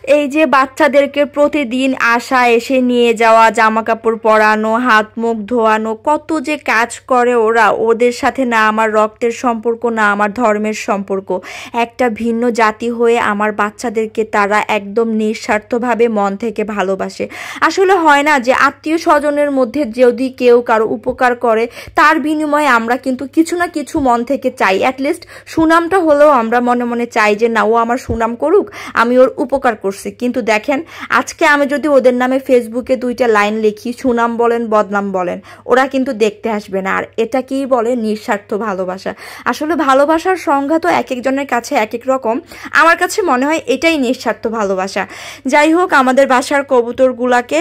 এই যে বাচ্চাদেরকে প্রতিদিন আসা এসে নিয়ে যাওয়া, জামা কাপড় পরানো, হাত মুখ ধোয়ানো, কত যে কাজ করে ওরা। ওদের সাথে না আমার রক্তের সম্পর্ক, না আমার ধর্মের সম্পর্ক, একটা ভিন্ন জাতি হয়ে আমার বাচ্চাদেরকে তারা একদম নিঃস্বার্থভাবে মন থেকে ভালোবাসে। আসলে হয় না যে আত্মীয় স্বজনের মধ্যে যদি কেউ কারো উপকার করে তার বিনিময়ে আমরা কিন্তু কিছু না কিছু মন থেকে চাই, অ্যাটলিস্ট সুনামটা হলেও আমরা মনে মনে চাই যে না, ও আমার সুনাম করুক, আমি ওর উপকার করছি। কিন্তু দেখেন, আজকে আমি যদি ওদের নামে ফেসবুকে 2টা লাইন লিখি, সুনাম বলেন বদনাম বলেন, ওরা কিন্তু দেখতে আসবে না। আর এটাকেই বলে নিঃস্বার্থ ভালোবাসা। আসলে ভালোবাসার সংজ্ঞা তো এক একজনের কাছে এক এক রকম, আমার কাছে মনে হয় এটাই নিঃস্বার্থ ভালোবাসা। যাই হোক, আমাদের বাসার কবুতরগুলাকে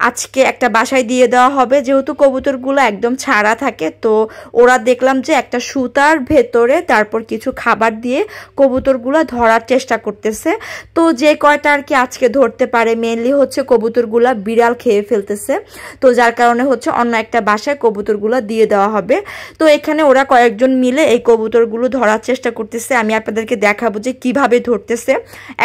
আজকে একটা বাসায় দিয়ে দেওয়া হবে, যেহেতু কবুতরগুলো একদম ছাড়া থাকে। তো ওরা দেখলাম যে একটা সুতার ভেতরে তারপর কিছু খাবার দিয়ে কবুতরগুলো ধরার চেষ্টা করতেছে। তো যে কয়টা আর কি আজকে ধরতে পারে, মেনলি হচ্ছে কবুতরগুলা বিড়াল খেয়ে ফেলতেছে। তো যার কারণে হচ্ছে অন্য একটা বাসায় কবুতরগুলো দিয়ে দেওয়া হবে। তো এখানে ওরা কয়েকজন মিলে এই কবুতরগুলো ধরার চেষ্টা করতেছে। আমি আপনাদেরকে দেখাবো যে কিভাবে ধরতেছে।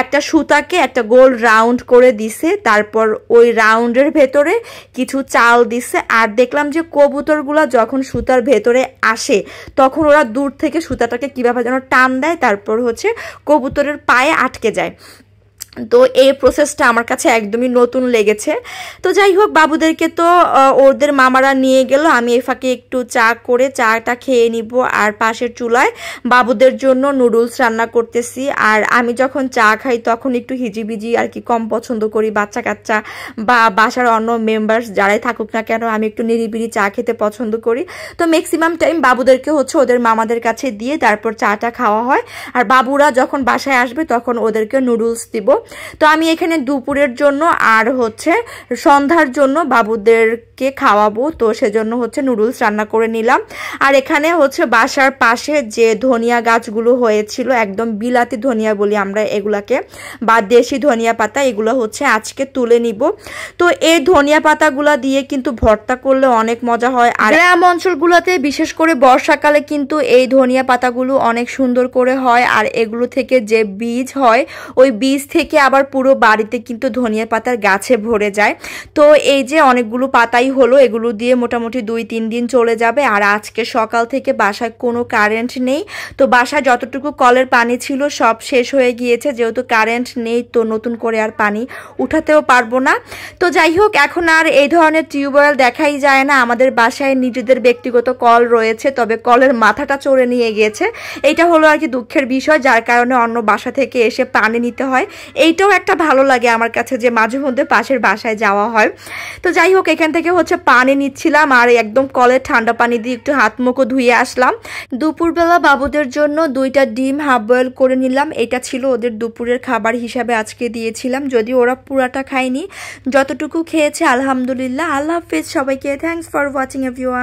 একটা সুতাকে একটা গোল রাউন্ড করে দিছে, তারপর ওই রাউন্ডের ভেতরে কিছু চাল দিছে। আর দেখলাম যে কবুতরগুলো যখন সুতার ভেতরে আসে তখন ওরা দূর থেকে সুতাটাকে কিভাবে যেন টান দেয়, তারপর হচ্ছে কবুতরের পায়ে আটকে যায়। তো এই প্রসেসটা আমার কাছে একদমই নতুন লেগেছে। তো যাই হোক, বাবুদেরকে তো ওদের মামারা নিয়ে গেল, আমি এই ফাঁকে একটু চা করে চাটা খেয়ে নিব। আর পাশের চুলায় বাবুদের জন্য নুডলস রান্না করতেছি। আর আমি যখন চা খাই তখন একটু হিজিবিজি আর কি কম পছন্দ করি। বাচ্চা কাচ্চা বা বাসার অন্য মেম্বার্স যারাই থাকুক না কেন, আমি একটু নিরিবিলি চা খেতে পছন্দ করি। তো ম্যাক্সিমাম টাইম বাবুদেরকে হচ্ছে ওদের মামাদের কাছে দিয়ে তারপর চাটা খাওয়া হয়। আর বাবুরা যখন বাসায় আসবে তখন ওদেরকে নুডলস দিব। তো আমি এখানে দুপুরের জন্য আর হচ্ছে সন্ধ্যার জন্য বাবুদেরকে খাওয়াবো, তো সেজন্য হচ্ছে নুডলস রান্না করে নিলাম। আর এখানে হচ্ছে বাসার পাশে যে ধনিয়া গাছগুলো হয়েছিল, একদম বিলাতি ধনিয়া বলি আমরা এগুলাকে, বা দেশি ধনিয়া পাতা, এগুলো হচ্ছে আজকে তুলে নিব। তো এই ধনিয়া পাতাগুলা দিয়ে কিন্তু ভর্তা করলে অনেক মজা হয়। আর গ্রাম অঞ্চলগুলোতে বিশেষ করে বর্ষাকালে কিন্তু এই ধনিয়া পাতাগুলো অনেক সুন্দর করে হয়। আর এগুলো থেকে যে বীজ হয়, ওই বীজ থেকে আবার পুরো বাড়িতে কিন্তু ধনিয়া পাতার গাছে ভরে যায়। তো এই যে অনেকগুলো পাতাই হলো, এগুলো দিয়ে মোটামুটি 2-3 দিন চলে যাবে। আর আজকে সকাল থেকে বাসায় কোনো কারেন্ট নেই, তো বাসায় যতটুকু কলের পানি ছিল সব শেষ হয়ে গিয়েছে। যেহেতু কারেন্ট নেই তো নতুন করে আর পানি উঠাতেও পারবো না। তো যাই হোক, এখন আর এই ধরনের টিউবওয়েল দেখাই যায় না। আমাদের বাসায় নিজেদের ব্যক্তিগত কল রয়েছে, তবে কলের মাথাটা চড়ে নিয়ে গিয়েছে। এইটা হলো আর কি দুঃখের বিষয়, যার কারণে অন্য বাসা থেকে এসে পানি নিতে হয়। এইটাও একটা ভালো লাগে আমার কাছে যে মাঝে মধ্যে পাশের বাসায় যাওয়া হয়। তো যাই হোক, এখান থেকে হচ্ছে পানি নিচ্ছিলাম আর একদম কলের ঠান্ডা পানি দিয়ে একটু হাত মুখও ধুয়ে আসলাম। দুপুরবেলা বাবুদের জন্য 2টা ডিম হাফ বয়েল করে নিলাম। এটা ছিল ওদের দুপুরের খাবার হিসাবে আজকে দিয়েছিলাম, যদি ওরা পুরাটা খায়নি, যতটুকু খেয়েছে আলহামদুলিল্লাহ। আল্লাহ হাফেজ সবাইকে, থ্যাংকস ফর ওয়াচিং এভরিওয়ান।